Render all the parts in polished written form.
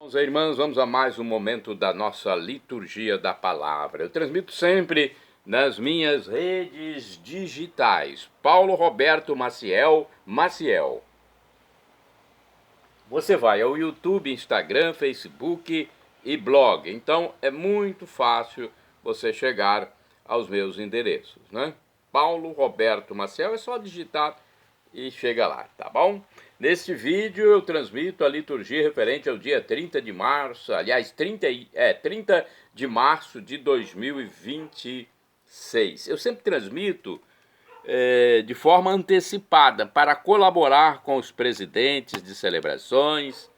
Irmãos e irmãs, vamos a mais um momento da nossa liturgia da palavra. Eu transmito sempre nas minhas redes digitais. Paulo Roberto Maciel. Você vai ao YouTube, Instagram, Facebook e blog. Então é muito fácil você chegar aos meus endereços, né? Paulo Roberto Maciel, é só digitar e chega lá, tá bom? Neste vídeo eu transmito a liturgia referente ao dia 30 de março, aliás, 30 de março de 2026. Eu sempre transmito de forma antecipada para colaborar com os presidentes de celebrações,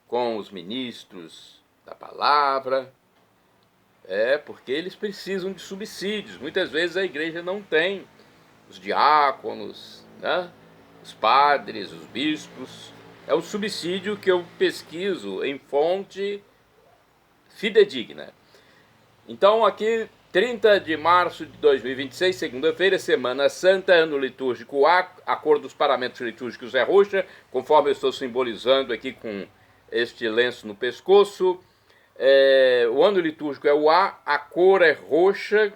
com os ministros da palavra, porque eles precisam de subsídios. Muitas vezes a igreja não tem os diáconos, né? Os padres, os bispos. É o subsídio que eu pesquiso em fonte fidedigna. Então aqui, 30 de março de 2026, segunda-feira, Semana Santa, ano litúrgico A, a cor dos paramentos litúrgicos é roxa, conforme eu estou simbolizando aqui com este lenço no pescoço. O ano litúrgico é o A cor é roxa,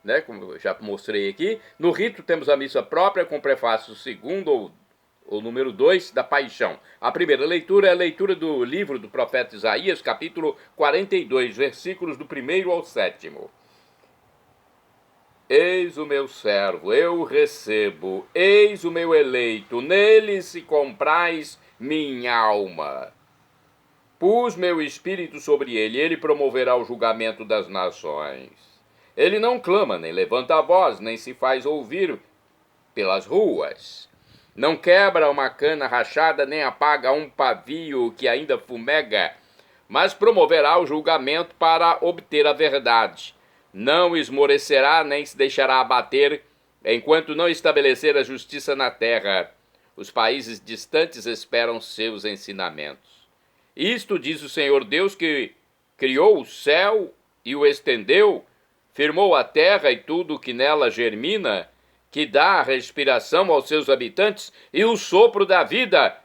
né, como eu já mostrei aqui. No rito temos a missa própria com prefácio segundo ou número 2 da Paixão. A primeira leitura é a leitura do livro do profeta Isaías, capítulo 42, versículos do 1º ao 7º. Eis o meu servo, eu o recebo, eis o meu eleito, nele se comprais minha alma. Pus meu espírito sobre ele, ele promoverá o julgamento das nações. Ele não clama, nem levanta a voz, nem se faz ouvir pelas ruas. Não quebra uma cana rachada, nem apaga um pavio que ainda fumega, mas promoverá o julgamento para obter a verdade. Não esmorecerá, nem se deixará abater, enquanto não estabelecer a justiça na terra. Os países distantes esperam seus ensinamentos. Isto diz o Senhor Deus, que criou o céu e o estendeu, firmou a terra e tudo o que nela germina, que dá a respiração aos seus habitantes e o sopro da vida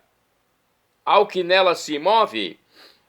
ao que nela se move.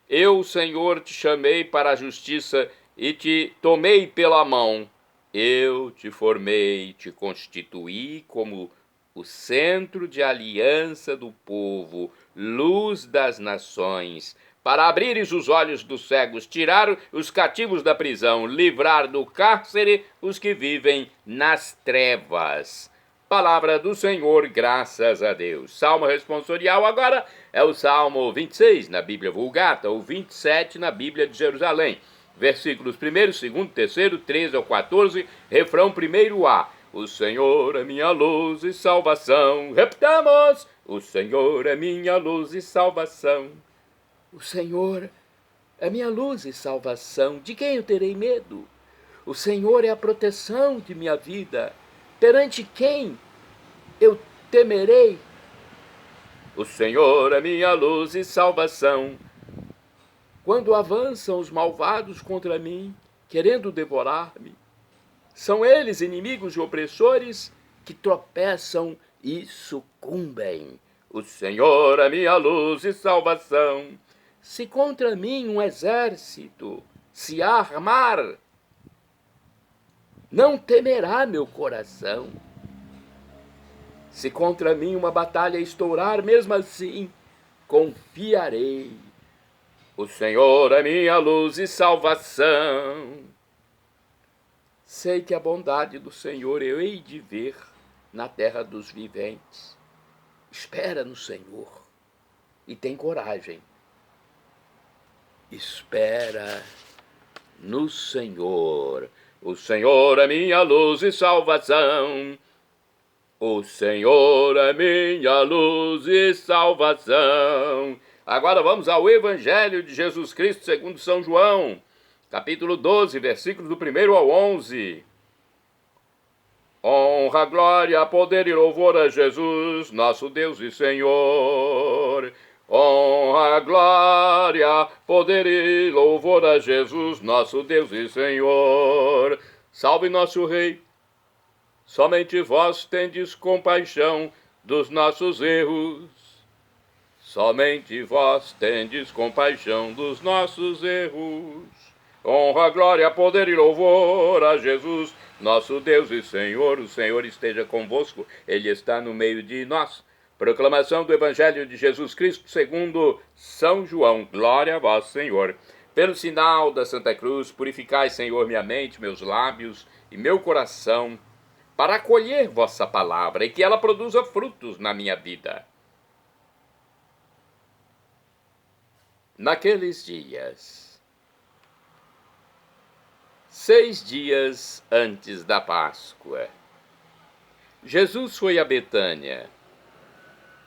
Eu, Senhor, te chamei para a justiça e te tomei pela mão. Eu te formei, te constituí como o centro de aliança do povo, luz das nações, para abrires os olhos dos cegos, tirar os cativos da prisão, livrar do cárcere os que vivem nas trevas. Palavra do Senhor, graças a Deus. Salmo responsorial agora é o Salmo 26 na Bíblia Vulgata, ou 27 na Bíblia de Jerusalém. Versículos 1º, 2º, 3º, 13 ao 14, refrão 1º-A. O Senhor é minha luz e salvação. Repitamos! O Senhor é minha luz e salvação. O Senhor é minha luz e salvação. De quem eu terei medo? O Senhor é a proteção de minha vida. Perante quem eu temerei? O Senhor é minha luz e salvação. Quando avançam os malvados contra mim, querendo devorar-me, são eles, inimigos e opressores, que tropeçam e sucumbem. O Senhor é minha luz e salvação. Se contra mim um exército se armar, não temerá meu coração. Se contra mim uma batalha estourar, mesmo assim confiarei. O Senhor é minha luz e salvação. Sei que a bondade do Senhor eu hei de ver na terra dos viventes. Espera no Senhor e tem coragem. Espera no Senhor. O Senhor é minha luz e salvação. O Senhor é minha luz e salvação. Agora vamos ao Evangelho de Jesus Cristo segundo São João, capítulo 12, versículos do 1º ao 11. Honra, glória, poder e louvor a Jesus, nosso Deus e Senhor. Honra, glória, poder e louvor a Jesus, nosso Deus e Senhor. Salve nosso Rei. Somente vós tendes compaixão dos nossos erros. Somente vós tendes compaixão dos nossos erros. Honra, glória, poder e louvor a Jesus, nosso Deus e Senhor. O Senhor esteja convosco, Ele está no meio de nós. Proclamação do Evangelho de Jesus Cristo segundo São João. Glória a vós, Senhor. Pelo sinal da Santa Cruz, purificai, Senhor, minha mente, meus lábios e meu coração, para acolher vossa palavra e que ela produza frutos na minha vida. Naqueles dias, 6 dias antes da Páscoa, Jesus foi a Betânia,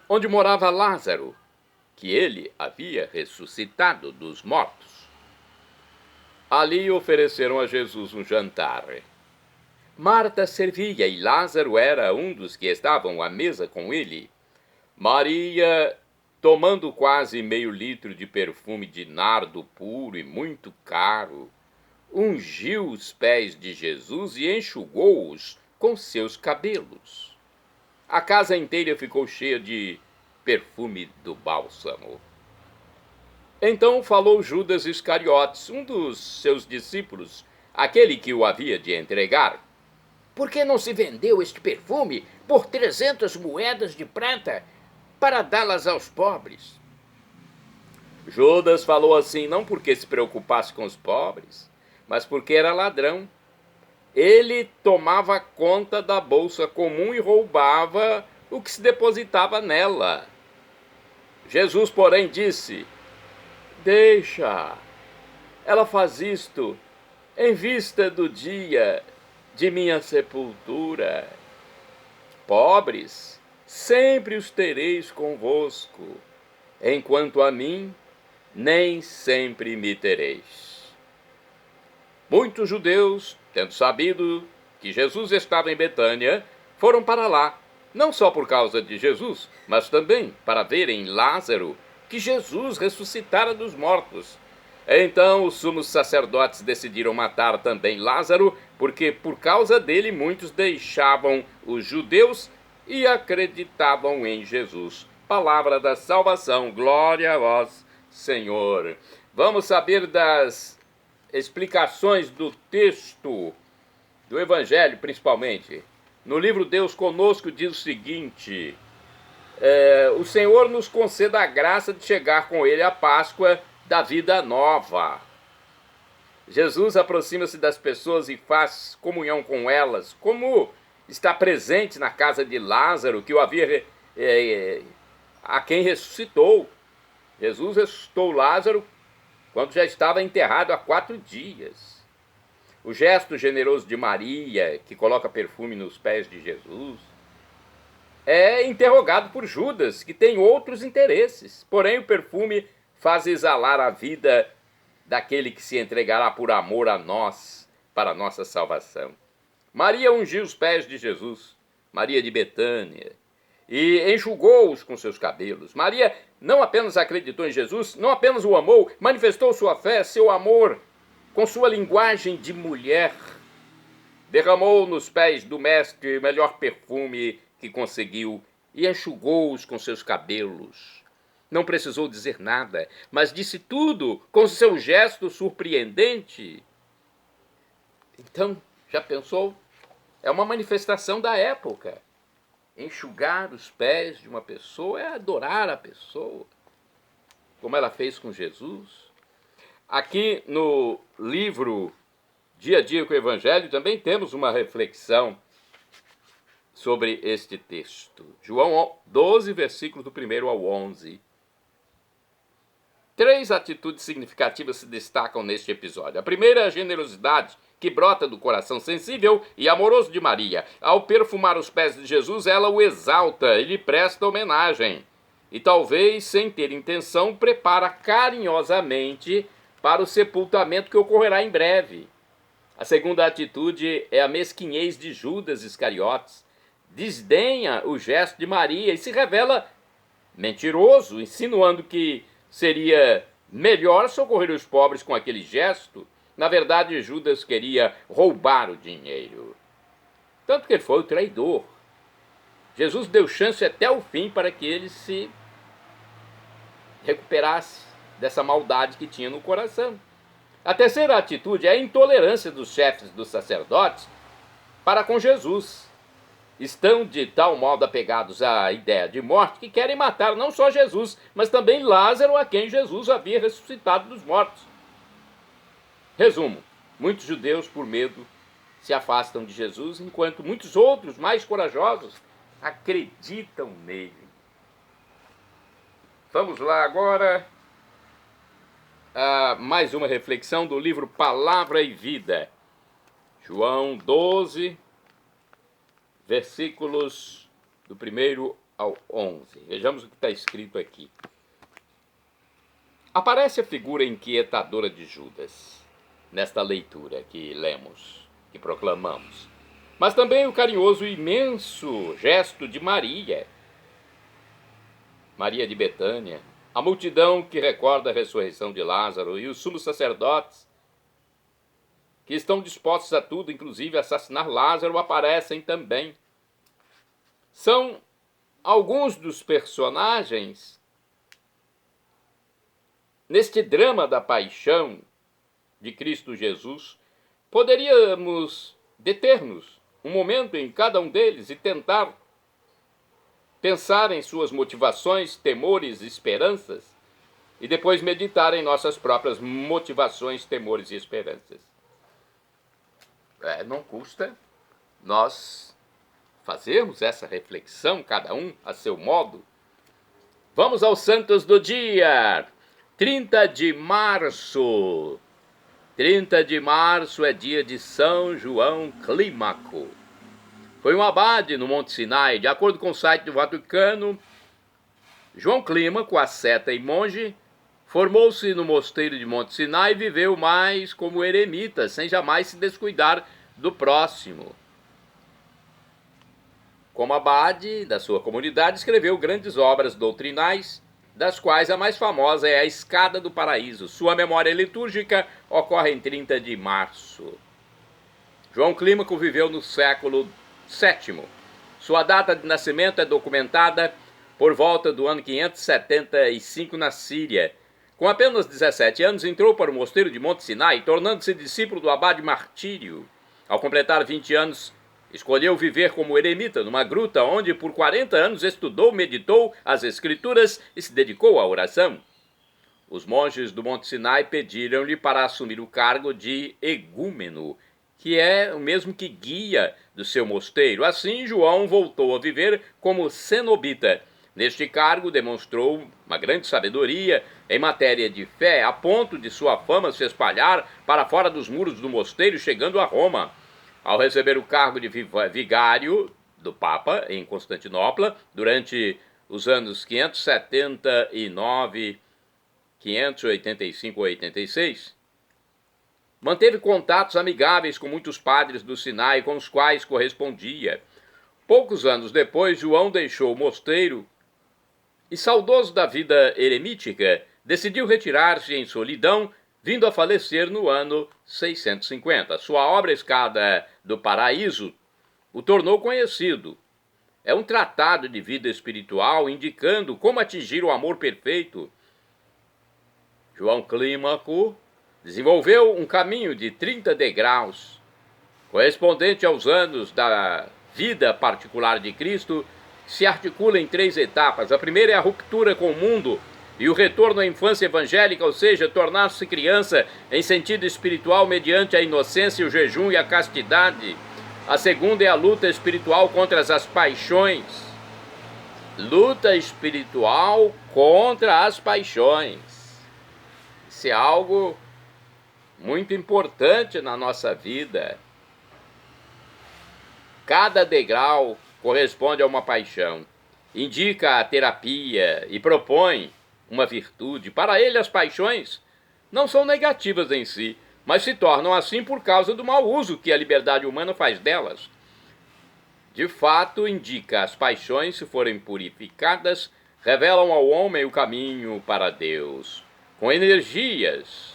onde morava Lázaro, que ele havia ressuscitado dos mortos. Ali ofereceram a Jesus um jantar. Marta servia e Lázaro era um dos que estavam à mesa com ele. Maria, tomando quase meio litro de perfume de nardo puro e muito caro, ungiu os pés de Jesus e enxugou-os com seus cabelos. A casa inteira ficou cheia de perfume do bálsamo. Então falou Judas Iscariotes, um dos seus discípulos, aquele que o havia de entregar. Por que não se vendeu este perfume por 300 moedas de prata para dá-las aos pobres? Judas falou assim não porque se preocupasse com os pobres, mas porque era ladrão. Ele tomava conta da bolsa comum e roubava o que se depositava nela. Jesus, porém, disse: deixa, ela faz isto em vista do dia de minha sepultura. Pobres, sempre os tereis convosco, enquanto a mim, nem sempre me tereis. Muitos judeus, tendo sabido que Jesus estava em Betânia, foram para lá, não só por causa de Jesus, mas também para verem Lázaro, que Jesus ressuscitara dos mortos. Então os sumos sacerdotes decidiram matar também Lázaro, porque por causa dele muitos deixavam os judeus e acreditavam em Jesus. Palavra da salvação, glória a vós, Senhor. Vamos saber das explicações do texto do Evangelho, principalmente. No livro Deus Conosco diz o seguinte: o Senhor nos conceda a graça de chegar com ele à Páscoa da vida nova. Jesus aproxima-se das pessoas e faz comunhão com elas, como está presente na casa de Lázaro, que o havia a quem ressuscitou. Jesus ressuscitou Lázaro quando já estava enterrado há 4 dias. O gesto generoso de Maria, que coloca perfume nos pés de Jesus, é interrogado por Judas, que tem outros interesses. Porém, o perfume faz exalar a vida daquele que se entregará por amor a nós, para a nossa salvação. Maria ungiu os pés de Jesus, Maria de Betânia, e enxugou-os com seus cabelos. Maria não apenas acreditou em Jesus, não apenas o amou, manifestou sua fé, seu amor, com sua linguagem de mulher. Derramou nos pés do mestre o melhor perfume que conseguiu e enxugou-os com seus cabelos. Não precisou dizer nada, mas disse tudo com seu gesto surpreendente. Então, já pensou? É uma manifestação da época. Enxugar os pés de uma pessoa é adorar a pessoa, como ela fez com Jesus. Aqui no livro Dia a Dia com o Evangelho também temos uma reflexão sobre este texto. João 12, versículo do 1 ao 11. 3 atitudes significativas se destacam neste episódio. A primeira é a generosidade que brota do coração sensível e amoroso de Maria. Ao perfumar os pés de Jesus, ela o exalta e lhe presta homenagem. E talvez, sem ter intenção, prepara carinhosamente para o sepultamento que ocorrerá em breve. A segunda atitude é a mesquinhez de Judas Iscariotes. Desdenha o gesto de Maria e se revela mentiroso, insinuando que seria melhor socorrer os pobres com aquele gesto. Na verdade, Judas queria roubar o dinheiro. Tanto que ele foi o traidor. Jesus deu chance até o fim para que ele se recuperasse dessa maldade que tinha no coração. A terceira atitude é a intolerância dos chefes dos sacerdotes para com Jesus. Estão de tal modo apegados à ideia de morte que querem matar não só Jesus, mas também Lázaro, a quem Jesus havia ressuscitado dos mortos. Resumo: muitos judeus, por medo, se afastam de Jesus, enquanto muitos outros, mais corajosos, acreditam nele. Vamos lá agora a mais uma reflexão do livro Palavra e Vida. João 12, versículos do 1 ao 11. Vejamos o que está escrito aqui. Aparece a figura inquietadora de Judas nesta leitura que lemos, que proclamamos. Mas também o carinhoso e imenso gesto de Maria, Maria de Betânia, a multidão que recorda a ressurreição de Lázaro e os sumos sacerdotes, que estão dispostos a tudo, inclusive a assassinar Lázaro, aparecem também. São alguns dos personagens neste drama da paixão de Cristo Jesus. Poderíamos deter-nos um momento em cada um deles e tentar pensar em suas motivações, temores e esperanças, e depois meditar em nossas próprias motivações, temores e esperanças. Não custa nós fazermos essa reflexão, cada um a seu modo. Vamos aos santos do dia. 30 de março. 30 de março é dia de São João Clímaco. Foi um abade no Monte Sinai. De acordo com o site do Vaticano, João Clímaco, asceta e monge, formou-se no mosteiro de Monte Sinai e viveu mais como eremita, sem jamais se descuidar do próximo. Como abade da sua comunidade, escreveu grandes obras doutrinais, das quais a mais famosa é a Escada do Paraíso. Sua memória litúrgica ocorre em 30 de março. João Clímaco viveu no século VII. Sua data de nascimento é documentada por volta do ano 575 na Síria. Com apenas 17 anos, entrou para o mosteiro de Monte Sinai, tornando-se discípulo do abade Martírio. Ao completar 20 anos, escolheu viver como eremita numa gruta onde por 40 anos estudou, meditou as escrituras e se dedicou à oração. Os monges do Monte Sinai pediram-lhe para assumir o cargo de egúmeno, que é o mesmo que guia do seu mosteiro. Assim, João voltou a viver como cenobita. Neste cargo, demonstrou uma grande sabedoria em matéria de fé, a ponto de sua fama se espalhar para fora dos muros do mosteiro, chegando a Roma. Ao receber o cargo de vigário do Papa em Constantinopla, durante os anos 579, 585 ou 86, manteve contatos amigáveis com muitos padres do Sinai, com os quais correspondia. Poucos anos depois, João deixou o mosteiro e, saudoso da vida eremítica, decidiu retirar-se em solidão, vindo a falecer no ano 650. Sua obra Escada do Paraíso o tornou conhecido. É um tratado de vida espiritual indicando como atingir o amor perfeito. João Clímaco desenvolveu um caminho de 30 degraus, correspondente aos anos da vida particular de Cristo, que se articula em 3 etapas. A primeira é a ruptura com o mundo e o retorno à infância evangélica, ou seja, tornar-se criança em sentido espiritual mediante a inocência, o jejum e a castidade. A segunda é a luta espiritual contra as paixões. Luta espiritual contra as paixões. Isso é algo muito importante na nossa vida. Cada degrau corresponde a uma paixão, indica a terapia e propõe uma virtude. Para ele, as paixões não são negativas em si, mas se tornam assim por causa do mau uso que a liberdade humana faz delas. De fato, indica as paixões, se forem purificadas, revelam ao homem o caminho para Deus, com energias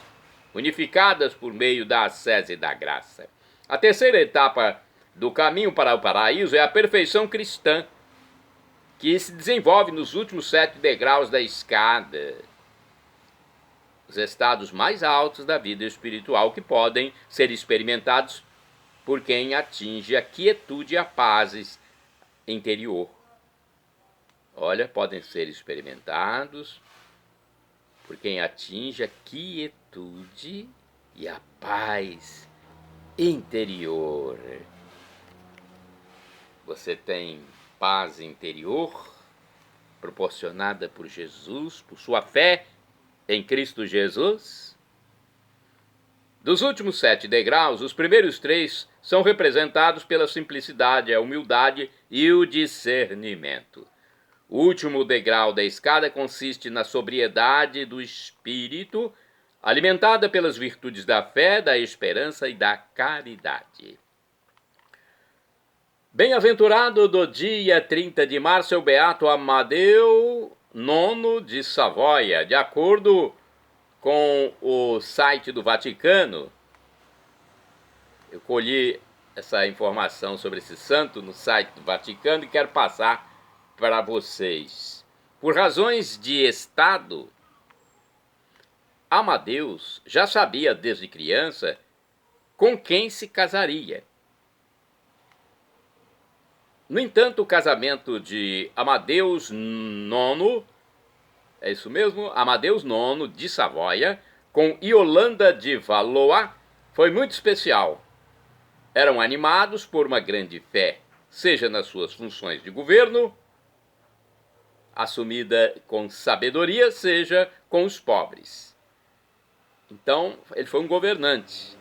unificadas por meio da ascese e da graça. A terceira etapa do caminho para o paraíso é a perfeição cristã, que se desenvolve nos últimos 7 degraus da escada. os estados mais altos da vida espiritual que podem ser experimentados por quem atinge a quietude e a paz interior. Olha, podem ser experimentados por quem atinge a quietude e a paz interior. Você tem paz interior proporcionada por Jesus, por sua fé em Cristo Jesus? Dos últimos 7 degraus, os primeiros 3 são representados pela simplicidade, a humildade e o discernimento. O último degrau da escada consiste na sobriedade do espírito, alimentada pelas virtudes da fé, da esperança e da caridade. Bem-aventurado do dia 30 de março é o beato Amadeu IX de Savoia. De acordo com o site do Vaticano, eu colhi essa informação sobre esse santo no site do Vaticano e quero passar para vocês. Por razões de Estado, Amadeus já sabia desde criança com quem se casaria. No entanto, o casamento de Amadeus IX, é isso mesmo, Amadeus IX de Savoia, com Iolanda de Valois, foi muito especial. Eram animados por uma grande fé, seja nas suas funções de governo, assumida com sabedoria, seja com os pobres. Então, ele foi um governante.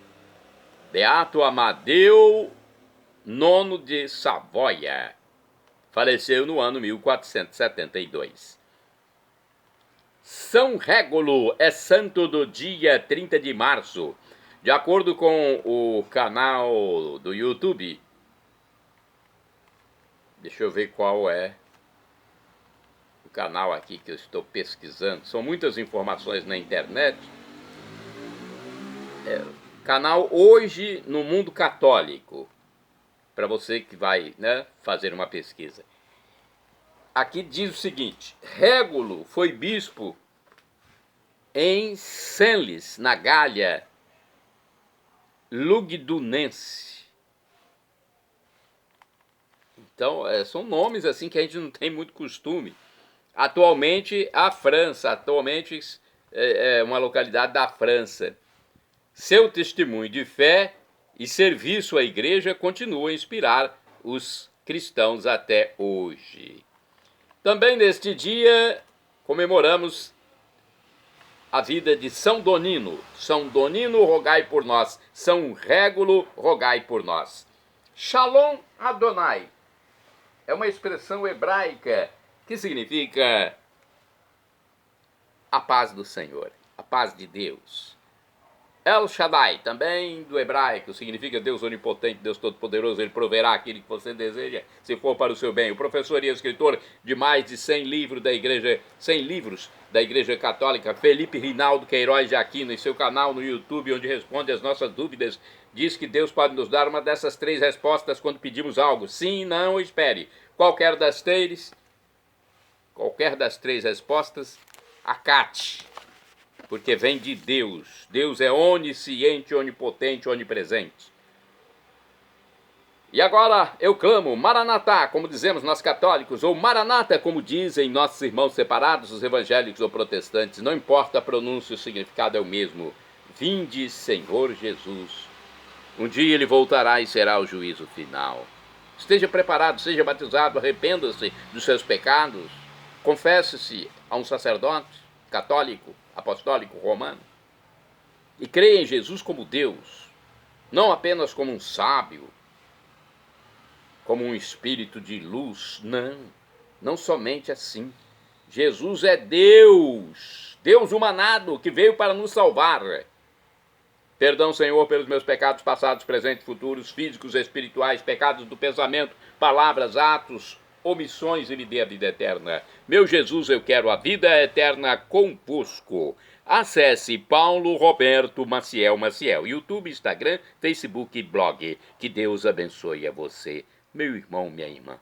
Beato Amadeu IX de Savoia. Faleceu no ano 1472. São Régulo é santo do dia 30 de março. De acordo com o canal do YouTube, deixa eu ver qual é o canal aqui que eu estou pesquisando. São muitas informações na internet. Canal Hoje no Mundo Católico, para você que vai, fazer uma pesquisa. Aqui diz o seguinte: Régulo foi bispo em Senlis, na Gália Lugdunense. Então, são nomes assim que a gente não tem muito costume. Atualmente, a França, é uma localidade da França. Seu testemunho de fé e serviço à igreja continua a inspirar os cristãos até hoje. Também neste dia comemoramos a vida de São Donino. São Donino, rogai por nós. São Régulo, rogai por nós. Shalom Adonai é uma expressão hebraica que significa a paz do Senhor, a paz de Deus. El Shaddai, também do hebraico, significa Deus onipotente, Deus todo-poderoso. Ele proverá aquilo que você deseja, se for para o seu bem. O professor e escritor de mais de 100 livros da Igreja Católica, Felipe Rinaldo Queiroz de Aquino, em seu canal no YouTube, onde responde as nossas dúvidas, diz que Deus pode nos dar uma dessas 3 respostas quando pedimos algo. Sim, não ou espere. Qualquer das 3 respostas, acate. Porque vem de Deus. Deus é onisciente, onipotente, onipresente. E agora eu clamo, Maranatá, como dizemos nós católicos, ou Maranata, como dizem nossos irmãos separados, os evangélicos ou protestantes. Não importa a pronúncia, o significado é o mesmo. Vinde, Senhor Jesus. Um dia ele voltará e será o juízo final. Esteja preparado, seja batizado, arrependa-se dos seus pecados. Confesse-se a um sacerdote católico, apostólico, romano, e creia em Jesus como Deus, não apenas como um sábio, como um espírito de luz, não somente assim. Jesus é Deus, Deus humanado, que veio para nos salvar. Perdão, Senhor, pelos meus pecados passados, presentes, futuros, físicos, espirituais, pecados do pensamento, palavras, atos, omissões, e me dê a vida eterna. Meu Jesus, eu quero a vida eterna convosco. Acesse Paulo Roberto Maciel, YouTube, Instagram, Facebook e blog. Que Deus abençoe a você, meu irmão, minha irmã.